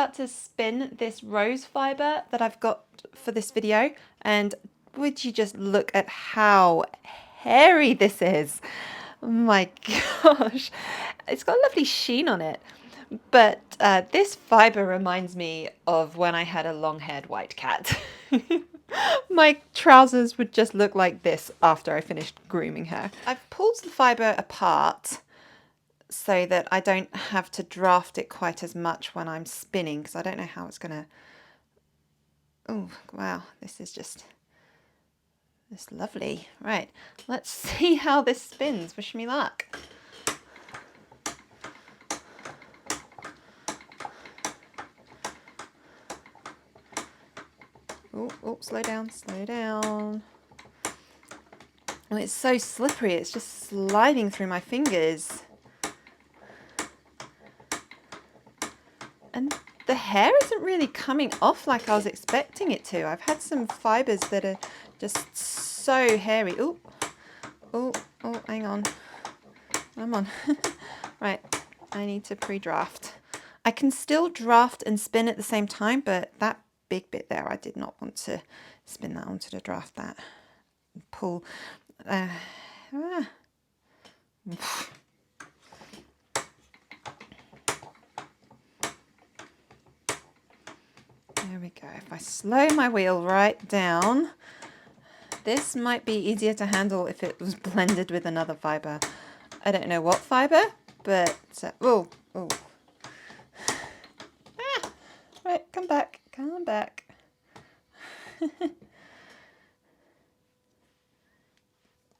about to spin this rose fibre that I've got for this video, and would you just look at how hairy this is? Oh my gosh, it's got a lovely sheen on it. But this fibre reminds me of when I had a long-haired white cat. My trousers would just look like this after I finished grooming her. I've pulled the fibre apart so that I don't have to draft it quite as much when I'm spinning, because I don't know how it's gonna... Oh wow, this is just... it's lovely. Right, let's see how this spins. Wish me luck. Oh, slow down, slow down. Oh, it's so slippery, it's just sliding through my fingers. And the hair isn't really coming off like I was expecting it to. I've had some fibres that are just so hairy. Oh, hang on. Come on. Right, I need to pre-draft. I can still draft and spin at the same time, but that big bit there, I did not want to spin that onto the draft, that pull. There we go. If I slow my wheel right down, this might be easier to handle if it was blended with another fibre. I don't know what fibre, but oh. Right, come back.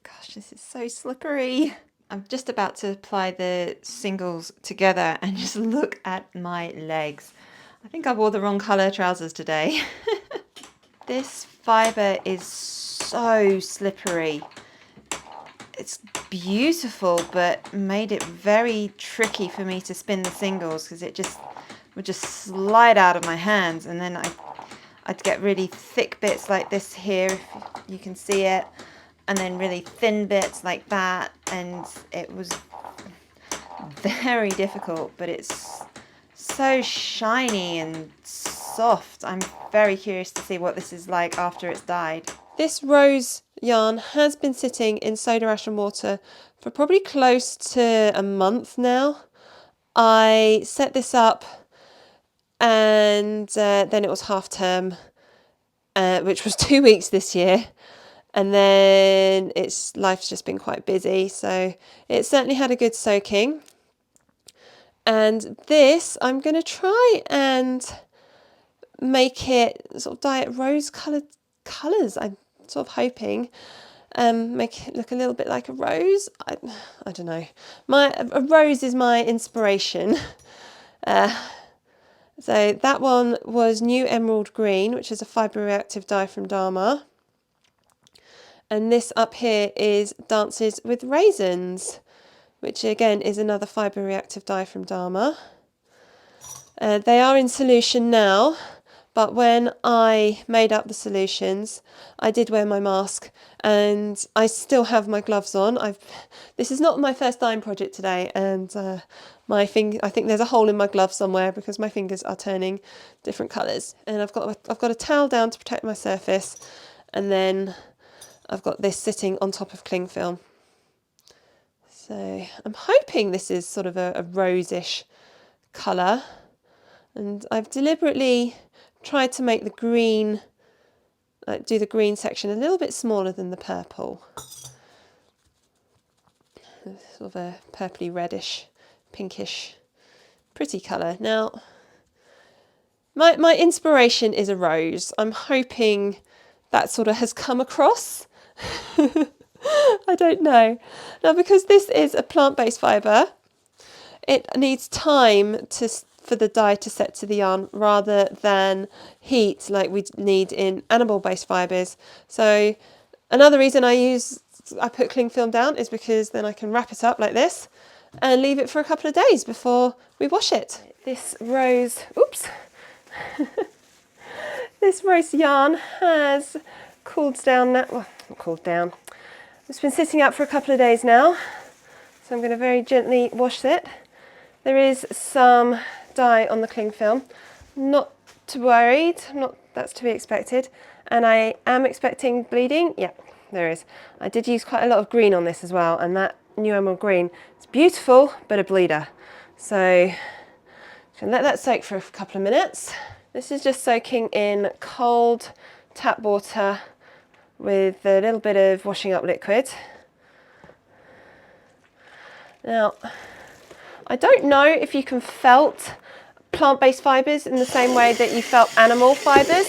Gosh, this is so slippery. I'm just about to apply the singles together and just look at my legs. I think I wore the wrong colour trousers today. This fibre is so slippery. It's beautiful, but made it very tricky for me to spin the singles, because it just would just slide out of my hands, and then I'd get really thick bits like this here, if you can see it, and then really thin bits like that, and it was very difficult, but it's so shiny and soft. I'm very curious to see what this is like after it's dyed. This rose yarn has been sitting in soda ash and water for probably close to a month now. I set this up and then it was half term, which was 2 weeks this year, and then life's just been quite busy, so it certainly had a good soaking. And this, I'm going to try and make it sort of dye it rose coloured colours. I'm sort of hoping make it look a little bit like a rose. I don't know. A rose is my inspiration. So that one was New Emerald Green, which is a fibre reactive dye from Dharma. And this up here is Dances with Raisins, which again is another fibre reactive dye from Dharma. They are in solution now, but when I made up the solutions, I did wear my mask, and I still have my gloves on. This is not my first dyeing project today, and I think there's a hole in my glove somewhere because my fingers are turning different colours. And I've got a towel down to protect my surface, and then I've got this sitting on top of cling film. So I'm hoping this is sort of a rose-ish colour, and I've deliberately tried to make the green, do the green section a little bit smaller than the purple. Sort of a purpley reddish, pinkish, pretty colour. Now, my inspiration is a rose. I'm hoping that sort of has come across. I don't know. Now, because this is a plant-based fibre, it needs time for the dye to set to the yarn rather than heat like we need in animal-based fibres. So another reason I put cling film down is because then I can wrap it up like this and leave it for a couple of days before we wash it. This rose, this rose yarn has cooled down now. Well, not cooled down. It's been sitting out for a couple of days now, so I'm going to very gently wash it. There is some dye on the cling film. Not too worried, that's to be expected. And I am expecting bleeding. Yeah, there is. I did use quite a lot of green on this as well, and that new emerald green is beautiful, but a bleeder. So I'm gonna let that soak for a couple of minutes. This is just soaking in cold tap water with a little bit of washing up liquid. Now, I don't know if you can felt plant-based fibres in the same way that you felt animal fibres,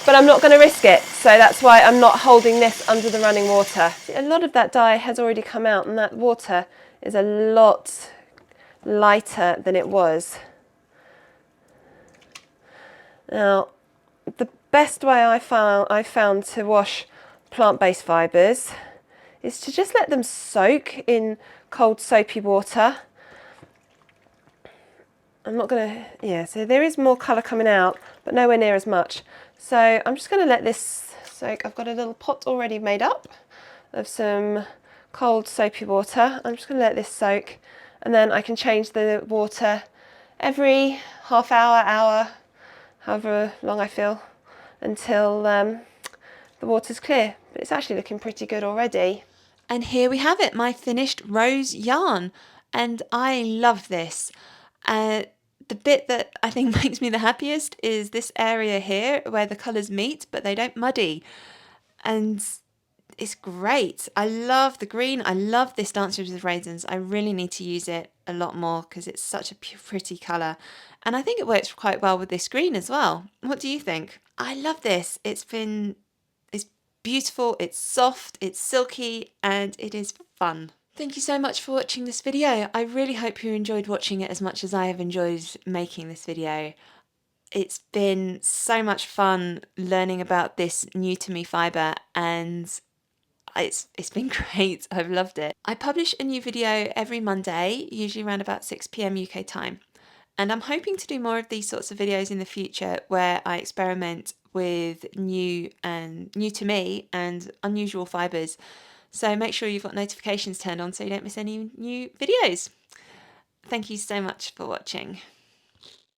but I'm not going to risk it, so that's why I'm not holding this under the running water. A lot of that dye has already come out, and that water is a lot lighter than it was. Now, the best way I found to wash plant-based fibres is to just let them soak in cold soapy water. I'm not going to, yeah, so there is more colour coming out, but nowhere near as much. So I'm just going to let this soak. I've got a little pot already made up of some cold soapy water. I'm just going to let this soak, and then I can change the water every half hour, however long I feel, until the water's clear. But it's actually looking pretty good already. And here we have it, my finished rose yarn. And I love this. The bit that I think makes me the happiest is this area here where the colours meet, but they don't muddy. And it's great. I love the green. I love this Dancers with Raisins. I really need to use it a lot more because it's such a pretty colour. And I think it works quite well with this green as well. What do you think? I love this. It's beautiful, it's soft, it's silky, and it is fun. Thank you so much for watching this video. I really hope you enjoyed watching it as much as I have enjoyed making this video. It's been so much fun learning about this new to me fibre, and it's been great. I've loved it. I publish a new video every Monday, usually around about 6 p.m. UK time. And I'm hoping to do more of these sorts of videos in the future where I experiment with new to me and unusual fibres. So make sure you've got notifications turned on so you don't miss any new videos. Thank you so much for watching.